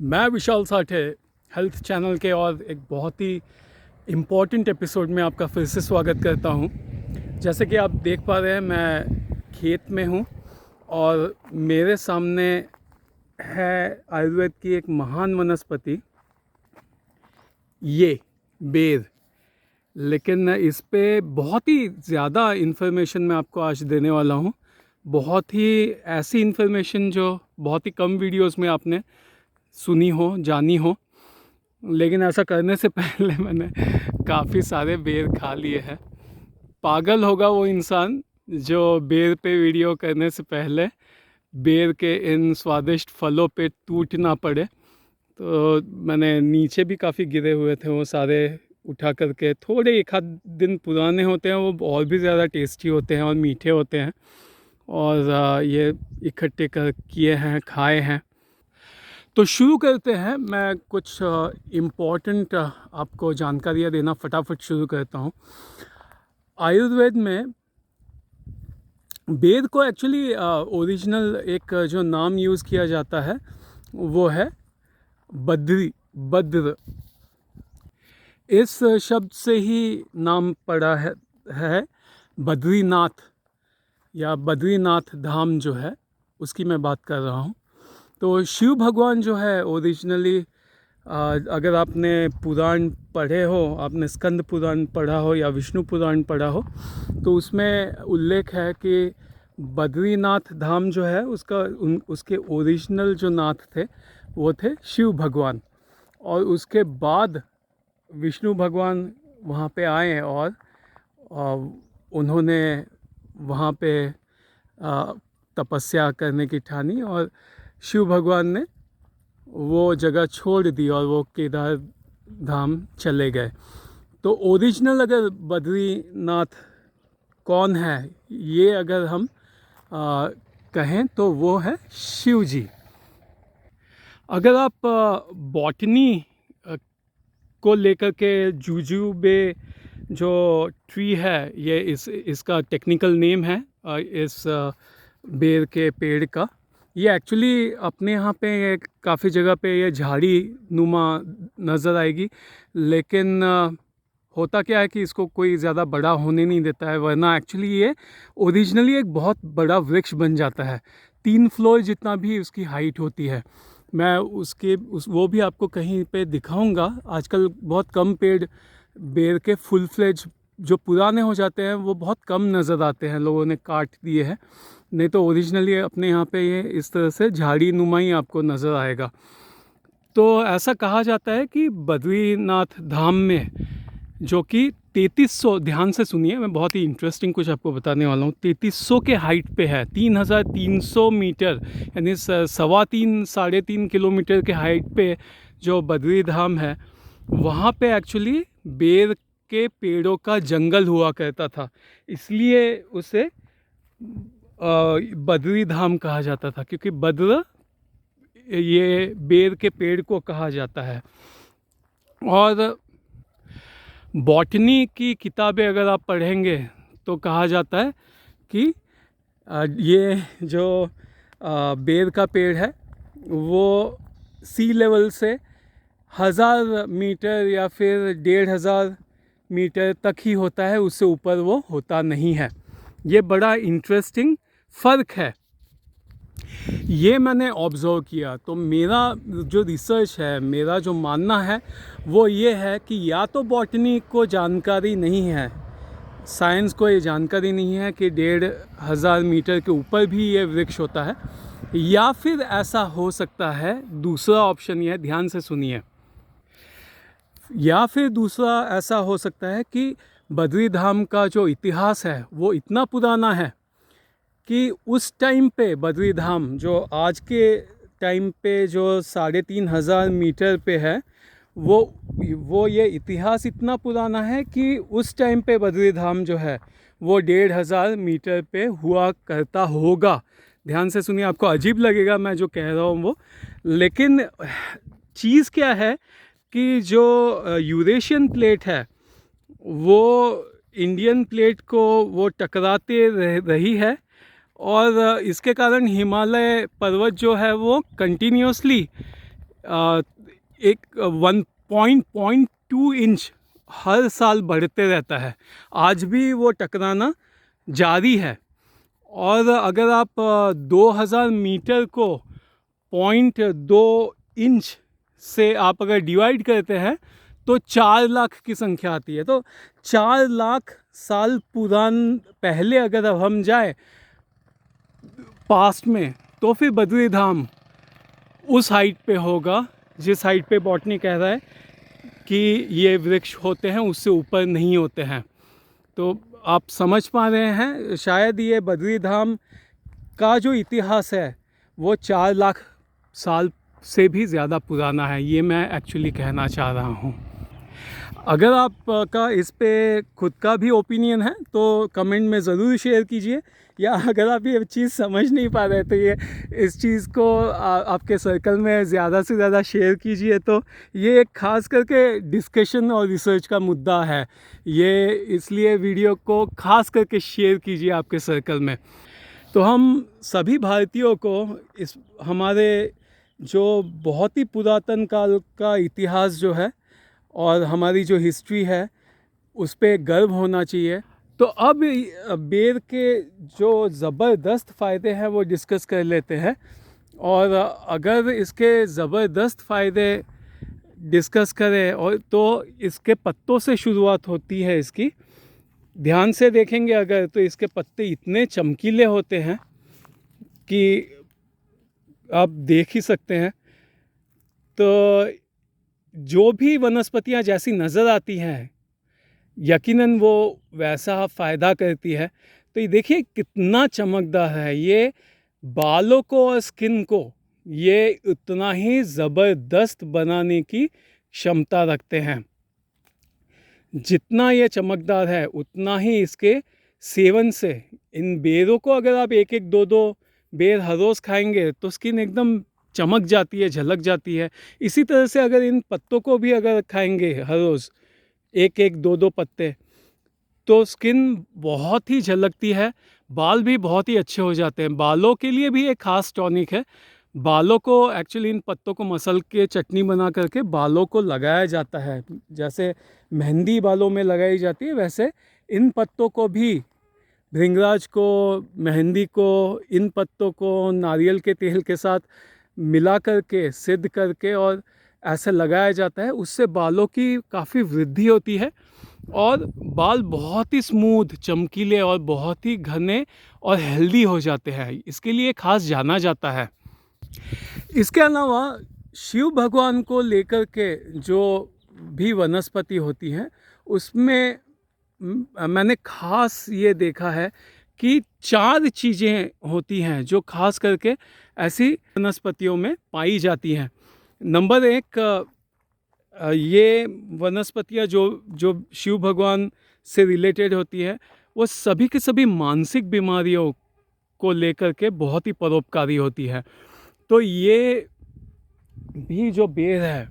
मैं विशाल Sathe health channel के और एक बहुत ही इम्पॉर्टेंट एपिसोड में आपका फिर से स्वागत करता हूं। जैसे कि आप देख पा रहे हैं, मैं खेत में हूं और मेरे सामने है आयुर्वेद की एक महान वनस्पति, ये बेर। लेकिन इस पे बहुत ही ज़्यादा इन्फॉर्मेशन मैं आपको आज देने वाला हूं। बहुत ही ऐसी इन्फॉर्मेशन जो बहुत ही कम वीडियोस में आपने सुनी हो, जानी हो। लेकिन ऐसा करने से पहले मैंने काफ़ी सारे बेर खा लिए हैं। पागल होगा वो इंसान जो बेर पे वीडियो करने से पहले बेर के इन स्वादिष्ट फलों पे टूट ना पड़े। तो मैंने नीचे भी काफ़ी गिरे हुए थे, वो सारे उठा करके, थोड़े एक आध दिन पुराने होते हैं, वो और भी ज़्यादा टेस्टी होते हैं और मीठे होते हैं। और ये इकट्ठे कर किए हैं, खाए हैं। तो शुरू करते हैं। मैं कुछ इम्पॉर्टेंट आपको जानकारियाँ देना फटाफट शुरू करता हूँ। आयुर्वेद में बेर को एक्चुअली ओरिजिनल एक जो नाम यूज़ किया जाता है वो है बद्र। इस शब्द से ही नाम पड़ा है बद्रीनाथ या बद्रीनाथ धाम जो है, उसकी मैं बात कर रहा हूँ। तो शिव भगवान जो है ओरिजिनली, अगर आपने पुराण पढ़े हो, आपने स्कंद पुराण पढ़ा हो या विष्णु पुराण पढ़ा हो, तो उसमें उल्लेख है कि बद्रीनाथ धाम जो है उसके ओरिजिनल जो नाथ थे वो थे शिव भगवान। और उसके बाद विष्णु भगवान वहाँ पे आए और उन्होंने वहाँ पे तपस्या करने की ठानी और शिव भगवान ने वो जगह छोड़ दी और वो केदार धाम चले गए। तो ओरिजिनल अगर बद्रीनाथ कौन है, ये अगर हम कहें तो वो है शिव जी। अगर आप बॉटनी को लेकर के जुजुबे जो ट्री है, ये इसका टेक्निकल नेम है इस बेर के पेड़ का। ये एक्चुअली अपने यहाँ पे काफ़ी जगह पे ये झाड़ी नुमा नज़र आएगी, लेकिन होता क्या है कि इसको कोई ज़्यादा बड़ा होने नहीं देता है, वरना एक्चुअली ये ओरिजिनली एक बहुत बड़ा वृक्ष बन जाता है। 3 फ्लोर जितना भी उसकी हाइट होती है। मैं वो भी आपको कहीं पे दिखाऊंगा। आजकल बहुत कम पेड़ बेर के फुल फ्लेज जो पुराने हो जाते हैं वो बहुत कम नज़र आते हैं, लोगों ने काट दिए हैं। नहीं तो ओरिजिनली अपने यहाँ पे ये इस तरह से झाड़ी नुमा ही आपको नज़र आएगा। तो ऐसा कहा जाता है कि बद्रीनाथ धाम में, जो कि 3300, ध्यान से सुनिए, मैं बहुत ही इंटरेस्टिंग कुछ आपको बताने वाला हूँ, 3300 के हाइट पे है, 3300 मीटर, यानी 3.25-3.5 किलोमीटर के हाइट पे जो बद्री धाम है, वहाँ पे एक्चुअली बेर के पेड़ों का जंगल हुआ करता था, इसलिए उसे बद्री धाम कहा जाता था, क्योंकि बद्र ये बेर के पेड़ को कहा जाता है। और बॉटनी की किताबें अगर आप पढ़ेंगे तो कहा जाता है कि ये जो बेर का पेड़ है वो सी लेवल से 1000 मीटर या फिर 1500 मीटर तक ही होता है, उससे ऊपर वो होता नहीं है। ये बड़ा इंटरेस्टिंग फ़र्क है, ये मैंने ऑब्ज़र्व किया। तो मेरा जो रिसर्च है, मेरा जो मानना है वो ये है कि या तो बॉटनी को जानकारी नहीं है, साइंस को ये जानकारी नहीं है कि 1500 मीटर के ऊपर भी ये वृक्ष होता है, या फिर ऐसा हो सकता है, दूसरा ऑप्शन ये है, ध्यान से सुनिए, या फिर दूसरा ऐसा हो सकता है कि बद्री धाम का जो इतिहास है वो इतना पुराना है कि उस टाइम पे बद्री धाम जो आज के टाइम पे जो 3500 मीटर पे है, वो ये इतिहास इतना पुराना है कि उस टाइम पे बद्री धाम जो है वो 1500 मीटर पे हुआ करता होगा। ध्यान से सुनिए, आपको अजीब लगेगा मैं जो कह रहा हूँ वो, लेकिन चीज़ क्या है कि जो यूरेशियन प्लेट है वो इंडियन प्लेट को वो टकराते रही है, और इसके कारण हिमालय पर्वत जो है वो कंटिन्यूसली एक 1.2 इंच हर साल बढ़ते रहता है। आज भी वो टकराना जारी है। और अगर आप 2000 मीटर को 0.2 इंच से आप अगर डिवाइड करते हैं तो 4 लाख की संख्या आती है। तो 4 लाख साल पहले अगर अब हम जाए पास्ट में, तो फिर बद्री धाम उस हाइट पे होगा जिस हाइट पे बॉटनी कह रहा है कि ये वृक्ष होते हैं, उससे ऊपर नहीं होते हैं। तो आप समझ पा रहे हैं, शायद ये बद्री धाम का जो इतिहास है वो 4 लाख साल से भी ज़्यादा पुराना है, ये मैं एक्चुअली कहना चाह रहा हूँ। अगर आपका इस पे खुद का भी ओपिनियन है तो कमेंट में ज़रूर शेयर कीजिए, या अगर आप ये चीज़ समझ नहीं पा रहे तो ये इस चीज़ को आपके सर्कल में ज़्यादा से ज़्यादा शेयर कीजिए। तो ये एक ख़ास करके डिस्कशन और रिसर्च का मुद्दा है, ये इसलिए वीडियो को ख़ास करके शेयर कीजिए आपके सर्कल में। तो हम सभी भारतीयों को इस हमारे जो बहुत ही पुरातन काल का इतिहास जो है और हमारी जो हिस्ट्री है उस पे गर्व होना चाहिए। तो अब बेर के जो ज़बरदस्त फ़ायदे हैं वो डिस्कस कर लेते हैं। और अगर इसके ज़बरदस्त फ़ायदे डिस्कस करें और तो इसके पत्तों से शुरुआत होती है इसकी। ध्यान से देखेंगे अगर तो इसके पत्ते इतने चमकीले होते हैं कि आप देख ही सकते हैं। तो जो भी वनस्पतियां जैसी नज़र आती हैं यकीनन वो वैसा फ़ायदा करती है। तो ये देखिए कितना चमकदार है, ये बालों को और स्किन को ये उतना ही ज़बरदस्त बनाने की क्षमता रखते हैं। जितना ये चमकदार है उतना ही इसके सेवन से, इन बेरों को अगर आप एक एक दो दो बेर हर रोज़ खाएंगे तो स्किन एकदम चमक जाती है, झलक जाती है। इसी तरह से अगर इन पत्तों को भी अगर खाएंगे हर रोज़ एक एक दो दो पत्ते, तो स्किन बहुत ही झलकती है, बाल भी बहुत ही अच्छे हो जाते हैं। बालों के लिए भी एक ख़ास टॉनिक है। बालों को एक्चुअली इन पत्तों को मसल के चटनी बना करके बालों को लगाया जाता है। जैसे मेहंदी बालों में लगाई जाती है, वैसे इन पत्तों को भी, भृंगराज को, मेहंदी को, इन पत्तों को नारियल के तेल के साथ मिला करके सिद्ध करके और ऐसे लगाया जाता है। उससे बालों की काफ़ी वृद्धि होती है और बाल बहुत ही स्मूथ, चमकीले और बहुत ही घने और हेल्दी हो जाते हैं। इसके लिए खास जाना जाता है। इसके अलावा शिव भगवान को लेकर के जो भी वनस्पति होती हैं उसमें मैंने खास ये देखा है कि 4 चीज़ें होती हैं जो खास करके ऐसी वनस्पतियों में पाई जाती हैं। नंबर 1, ये वनस्पतियाँ जो जो शिव भगवान से रिलेटेड होती है वो सभी के सभी मानसिक बीमारियों को लेकर के बहुत ही परोपकारी होती है। तो ये भी जो बेर है,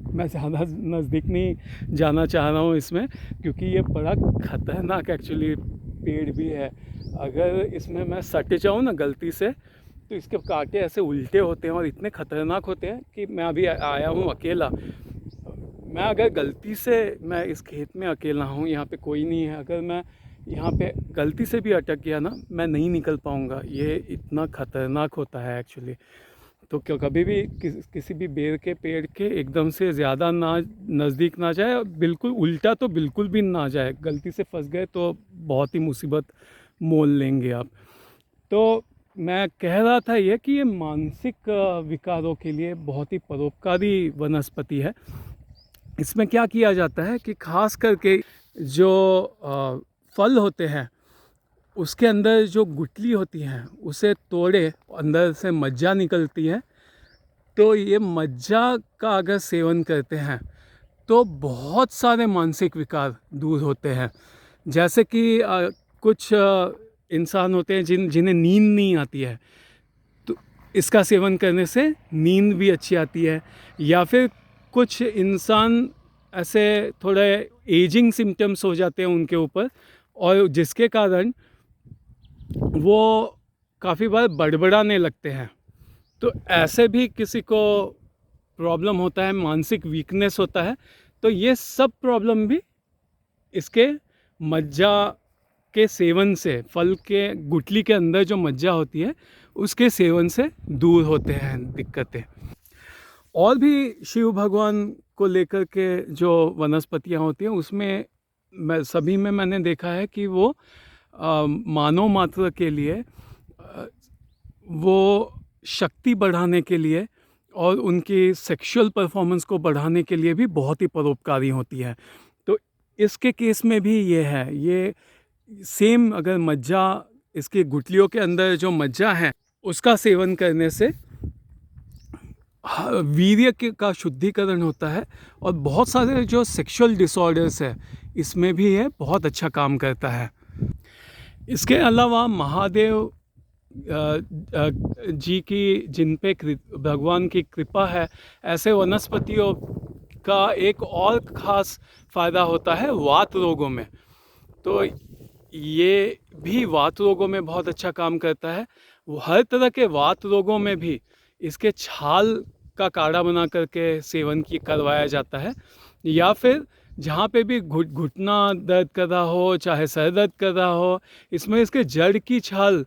मैं ज़्यादा नज़दीक नहीं जाना चाह रहा हूँ इसमें, क्योंकि ये बड़ा ख़तरनाक एक्चुअली पेड़ भी है। अगर इसमें मैं सट जाऊँ ना गलती से तो इसके कांटे ऐसे उल्टे होते हैं और इतने ख़तरनाक होते हैं कि मैं अभी आया हूँ अकेला। मैं अगर गलती से, मैं इस खेत में अकेला हूँ, यहाँ पे कोई नहीं है, अगर मैं यहाँ पे गलती से भी अटक गया ना, मैं नहीं निकल पाऊँगा। ये इतना ख़तरनाक होता है एक्चुअली। तो क्यों कभी भी किसी भी बेर के पेड़ के एकदम से ज़्यादा ना नज़दीक ना जाए, बिल्कुल उल्टा तो बिल्कुल भी ना जाए। गलती से फंस गए तो बहुत ही मुसीबत मोल लेंगे आप। तो मैं कह रहा था ये कि ये मानसिक विकारों के लिए बहुत ही परोपकारी वनस्पति है। इसमें क्या किया जाता है कि खास करके जो फल होते हैं उसके अंदर जो गुठली होती है उसे तोड़े, अंदर से मज्जा निकलती है। तो ये मज्जा का अगर सेवन करते हैं तो बहुत सारे मानसिक विकार दूर होते हैं। जैसे कि कुछ इंसान होते हैं जिन्हें नींद नहीं आती है, तो इसका सेवन करने से नींद भी अच्छी आती है। या फिर कुछ इंसान ऐसे थोड़े एजिंग सिम्टम्स हो जाते हैं उनके ऊपर, और जिसके कारण वो काफ़ी बार बड़बड़ाने लगते हैं। तो ऐसे भी किसी को प्रॉब्लम होता है, मानसिक वीकनेस होता है, तो ये सब प्रॉब्लम भी इसके मज्जा के सेवन से, फल के गुठली के अंदर जो मज्जा होती है उसके सेवन से दूर होते हैं दिक्कतें। और भी शिव भगवान को लेकर के जो वनस्पतियाँ होती हैं उसमें सभी में मैंने देखा है कि वो मानव मात्र के लिए वो शक्ति बढ़ाने के लिए और उनकी सेक्सुअल परफॉर्मेंस को बढ़ाने के लिए भी बहुत ही परोपकारी होती है। तो इसके केस में भी ये है, ये सेम अगर मज्जा, इसके गुठलियों के अंदर जो मज्जा है उसका सेवन करने से वीर्य का शुद्धिकरण होता है और बहुत सारे जो सेक्सुअल डिसऑर्डर्स है इसमें भी ये बहुत अच्छा काम करता है। इसके अलावा महादेव जी की जिन पे भगवान की कृपा है, ऐसे वनस्पतियों का एक और ख़ास फ़ायदा होता है वात रोगों में। तो ये भी वात रोगों में बहुत अच्छा काम करता है। वो हर तरह के वात रोगों में भी इसके छाल का काढ़ा बना करके सेवन की करवाया जाता है, या फिर जहाँ पे भी घुटना दर्द कर रहा हो, चाहे सर दर्द कर रहा हो, इसमें इसके जड़ की छाल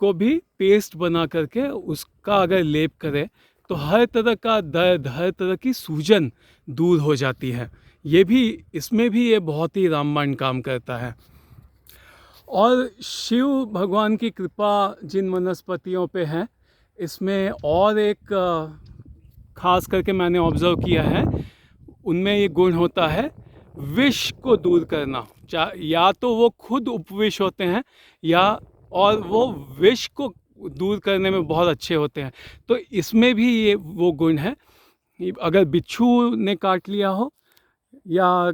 को भी पेस्ट बना करके उसका अगर लेप करें तो हर तरह का दर्द, हर तरह की सूजन दूर हो जाती है। ये भी, इसमें भी ये बहुत ही रामबाण काम करता है। और शिव भगवान की कृपा जिन वनस्पतियों पे है, इसमें और एक खास करके मैंने ऑब्ज़र्व किया है, उनमें ये गुण होता है विष को दूर करना। या तो वो खुद उपविष होते हैं या और वो विष को दूर करने में बहुत अच्छे होते हैं। तो इसमें भी ये वो गुण है। अगर बिच्छू ने काट लिया हो या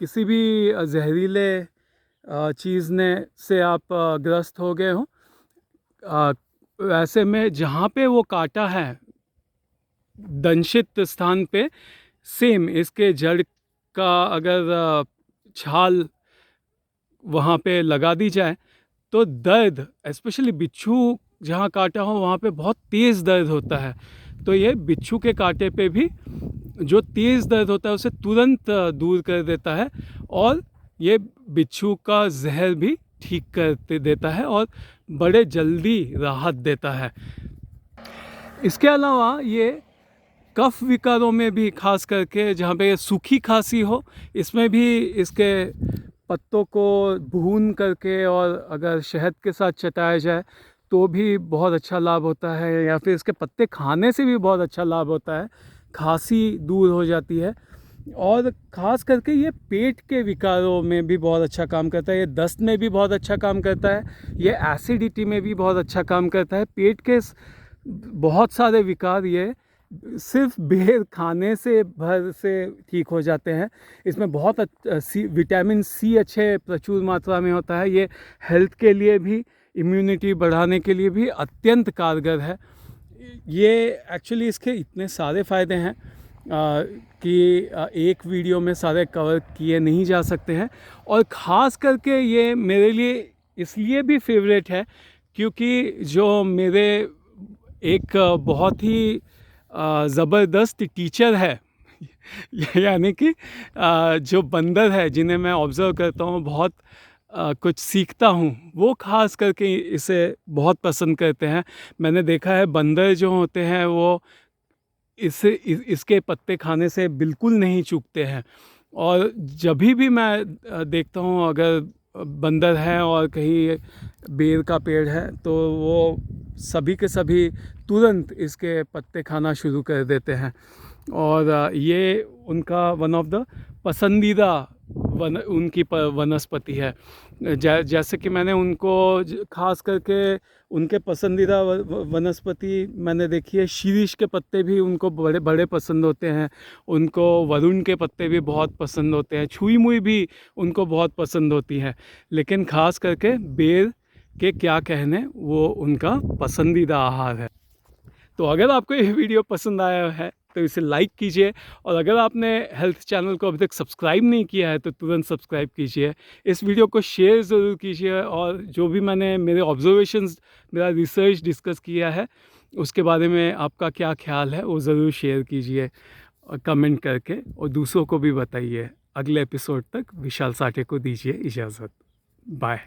किसी भी जहरीले चीज़ ने से आप ग्रस्त हो गए हो, ऐसे में जहाँ पे वो काटा है दंशित स्थान पे, सेम इसके जड़ का अगर छाल वहाँ पे लगा दी जाए तो दर्द, स्पेशली बिच्छू जहाँ काटा हो वहाँ पे बहुत तेज़ दर्द होता है। तो ये बिच्छू के कांटे पे भी जो तेज़ दर्द होता है उसे तुरंत दूर कर देता है और ये बिच्छू का जहर भी ठीक कर देता है और बड़े जल्दी राहत देता है। इसके अलावा ये कफ विकारों में भी, खास करके जहाँ पे सूखी खांसी हो, इसमें भी इसके पत्तों को भून करके और अगर शहद के साथ चटाया जाए तो भी बहुत अच्छा लाभ होता है, या फिर इसके पत्ते खाने से भी बहुत अच्छा लाभ होता है, खांसी दूर हो जाती है। और ख़ास करके ये पेट के विकारों में भी बहुत अच्छा काम करता है, ये दस्त में भी बहुत अच्छा काम करता है, ये एसिडिटी में भी बहुत अच्छा काम करता है। पेट के बहुत सारे विकार ये सिर्फ बेर खाने से भर से ठीक हो जाते हैं। इसमें बहुत विटामिन सी अच्छे प्रचुर मात्रा में होता है। ये हेल्थ के लिए भी, इम्यूनिटी बढ़ाने के लिए भी अत्यंत कारगर है। ये एक्चुअली इसके इतने सारे फ़ायदे हैं कि एक वीडियो में सारे कवर किए नहीं जा सकते हैं। और ख़ास करके ये मेरे लिए इसलिए भी फेवरेट है क्योंकि जो मेरे एक बहुत ही ज़बरदस्त टीचर है यानी कि जो बंदर है जिन्हें मैं ऑब्ज़र्व करता हूँ, बहुत कुछ सीखता हूँ, वो ख़ास करके इसे बहुत पसंद करते हैं। मैंने देखा है बंदर जो होते हैं वो इसके पत्ते खाने से बिल्कुल नहीं चूकते हैं। और जब भी मैं देखता हूँ अगर बंदर है और कहीं बेर का पेड़ है तो वो सभी के सभी तुरंत इसके पत्ते खाना शुरू कर देते हैं। और ये उनका वन ऑफ द पसंदीदा उनकी वनस्पति है। जैसे कि मैंने उनको ख़ास करके उनके पसंदीदा वनस्पति मैंने देखी है, शीरीष के पत्ते भी उनको बड़े बड़े पसंद होते हैं, उनको वरुण के पत्ते भी बहुत पसंद होते हैं, छुई मुई भी उनको बहुत पसंद होती है। लेकिन ख़ास करके बेर के क्या कहने, वो उनका पसंदीदा आहार है। तो अगर आपको ये वीडियो पसंद आया है तो इसे लाइक कीजिए, और अगर आपने हेल्थ चैनल को अभी तक सब्सक्राइब नहीं किया है तो तुरंत सब्सक्राइब कीजिए। इस वीडियो को शेयर ज़रूर कीजिए, और जो भी मैंने मेरे ऑब्जर्वेशंस, मेरा रिसर्च डिस्कस किया है उसके बारे में आपका क्या ख्याल है वो ज़रूर शेयर कीजिए कमेंट करके, और दूसरों को भी बताइए। अगले एपिसोड तक विशाल साठे को दीजिए इजाज़त। बाय।